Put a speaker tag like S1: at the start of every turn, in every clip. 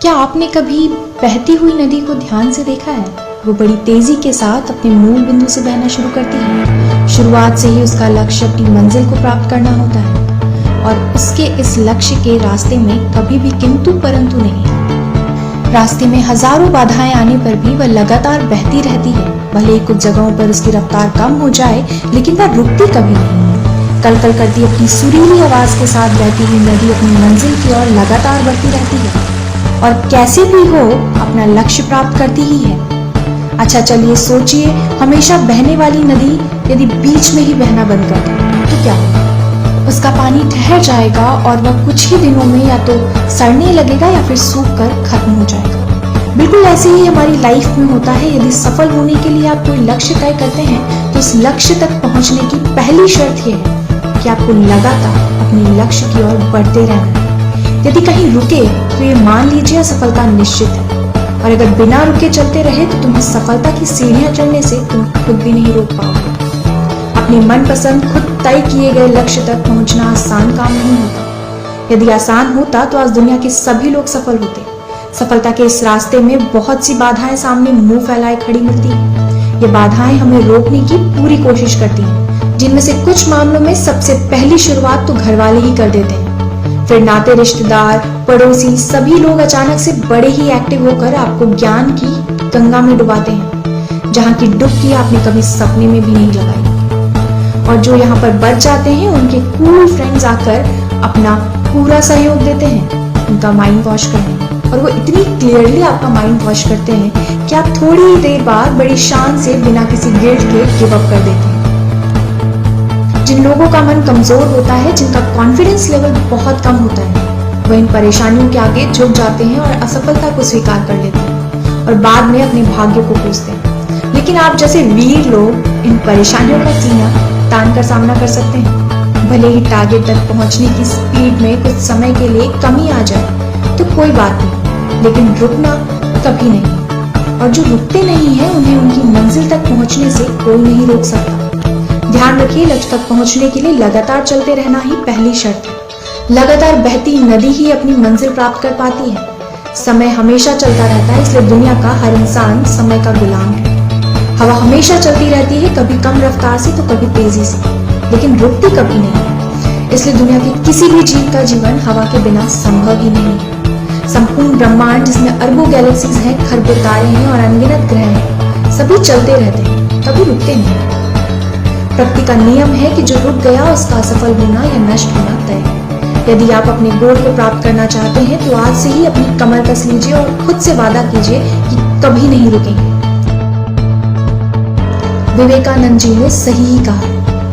S1: क्या आपने कभी बहती हुई नदी को ध्यान से देखा है? वो बड़ी तेजी के साथ अपने मूल बिंदु से बहना शुरू करती है। शुरुआत से ही उसका लक्ष्य अपनी मंजिल को प्राप्त करना होता है और उसके इस लक्ष्य के रास्ते में कभी भी किंतु परंतु नहीं है। रास्ते में हजारों बाधाएं आने पर भी वह लगातार बहती रहती है। भले ही कुछ जगहों पर उसकी रफ्तार कम हो जाए, लेकिन वह रुकती कभी नहीं है। कल कल करती अपनी सुरीली आवाज के साथ बहती हुई नदी अपनी मंजिल की ओर लगातार बढ़ती रहती है और कैसे भी हो अपना लक्ष्य प्राप्त करती ही है। अच्छा चलिए सोचिए, हमेशा बहने वाली नदी यदि बीच में ही बहना बंद कर दे तो क्या होगा? उसका पानी ठहर जाएगा और वह कुछ ही दिनों में या तो सड़ने लगेगा या फिर सूख कर खत्म हो जाएगा। बिल्कुल ऐसे ही हमारी लाइफ में होता है। यदि सफल होने के लिए आप कोई लक्ष्य तय करते हैं तो उस लक्ष्य तक पहुंचने की पहली शर्त यह है कि आपको लगातार अपने लक्ष्य की ओर बढ़ते रहना है। यदि कहीं रुके तो ये मान लीजिए असफलता निश्चित है, और अगर बिना रुके चलते रहे तो तुम्हें सफलता की सीढ़ियां चढ़ने से तुम खुद भी नहीं रोक पाओगे। अपने मनपसंद खुद तय किए गए लक्ष्य तक पहुंचना आसान काम नहीं होता। यदि आसान होता तो आज दुनिया के सभी लोग सफल होते। सफलता के इस रास्ते में बहुत सी बाधाएं सामने मुंह फैलाए खड़ी मिलती हैं। ये बाधाएं हमें रोकने की पूरी कोशिश करती हैं, जिनमें से कुछ मामलों में सबसे पहली शुरुआत तो घर वाले ही कर देते हैं। फिर नाते रिश्तेदार, पड़ोसी, सभी लोग अचानक से बड़े ही एक्टिव होकर आपको ज्ञान की गंगा में डुबाते हैं, जहां की डुबकी आपने कभी सपने में भी नहीं लगाई। और जो यहाँ पर बच जाते हैं उनके कूल फ्रेंड्स आकर अपना पूरा सहयोग देते हैं उनका माइंड वॉश करने में, और वो इतनी क्लियरली आपका माइंड वॉश करते हैं कि आप थोड़ी ही देर बाद बड़ी शान से बिना किसी गिल्ट के गिव अप कर देते हैं। जिन लोगों का मन कमजोर होता है, जिनका कॉन्फिडेंस लेवल बहुत कम होता है, वह इन परेशानियों के आगे झुक जाते हैं और असफलता को स्वीकार कर लेते हैं और बाद में अपने भाग्य को कोसते हैं। लेकिन आप जैसे वीर लोग इन परेशानियों का सीना तान कर सामना कर सकते हैं। भले ही टारगेट तक पहुंचने की स्पीड में कुछ समय के लिए कमी आ जाए तो कोई बात नहीं, लेकिन रुकना कभी नहीं। और जो रुकते नहीं है उन्हें उनकी मंजिल तक पहुंचने से कोई नहीं रोक सकता। ध्यान रखिए, लक्ष्य तक पहुंचने के लिए लगातार चलते रहना ही पहली शर्त है। लगातार बहती नदी ही अपनी मंजिल प्राप्त कर पाती है। समय हमेशा चलता रहता है, इसलिए दुनिया का हर इंसान समय का गुलाम है। हवा हमेशा चलती रहती है, कभी कम रफ्तार से तो कभी तेजी से, लेकिन रुकती कभी नहीं है। इसलिए दुनिया के किसी भी जीव का जीवन हवा के बिना संभव ही नहीं है। संपूर्ण ब्रह्मांड जिसमें अरबों गैलेक्सीज हैं, खरबों तारे हैं और अनगिनत ग्रह हैं, सभी चलते रहते हैं, कभी रुकते नहीं। प्रकृति का नियम है कि जो रुक गया उसका असफल होना या नष्ट होना तय है। यदि आप अपने गोल को प्राप्त करना चाहते हैं तो आज से ही अपनी कमर कस लीजिए और खुद से वादा कीजिए कि कभी नहीं रुकेंगे। विवेकानंद जी ने सही ही कहा,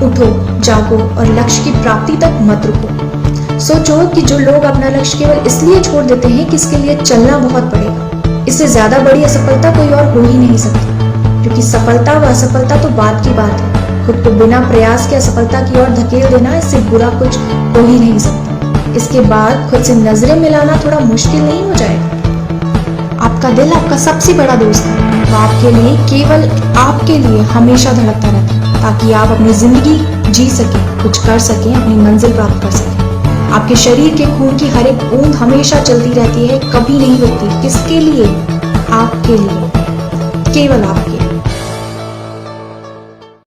S1: उठो, जागो और लक्ष्य की प्राप्ति तक मत रुको। सोचो कि जो लोग अपना लक्ष्य केवल इसलिए छोड़ देते हैं कि इसके लिए चलना बहुत पड़ेगा, इससे ज्यादा बड़ी असफलता कोई और हो ही नहीं सकती। क्योंकि सफलता व असफलता तो बात की बात है, खुद को बिना प्रयास के असफलता की ओर धकेल देना, इससे बुरा कुछ हो ही नहीं सकता। इसके बाद खुद से नजरें मिलाना थोड़ा मुश्किल नहीं हो जाएगा? आपका दिल आपका सबसे बड़ा दोस्त है। वो आपके लिए, केवल आपके लिए हमेशा धड़कता रहता है, ताकि आप अपनी जिंदगी जी सकें, कुछ कर सकें, अपनी मंजिल प्राप्त कर सकें। आपके शरीर के खून की हर एक बूंद हमेशा चलती रहती है, कभी नहीं रुकती। किसके लिए? आपके लिए, केवल आपके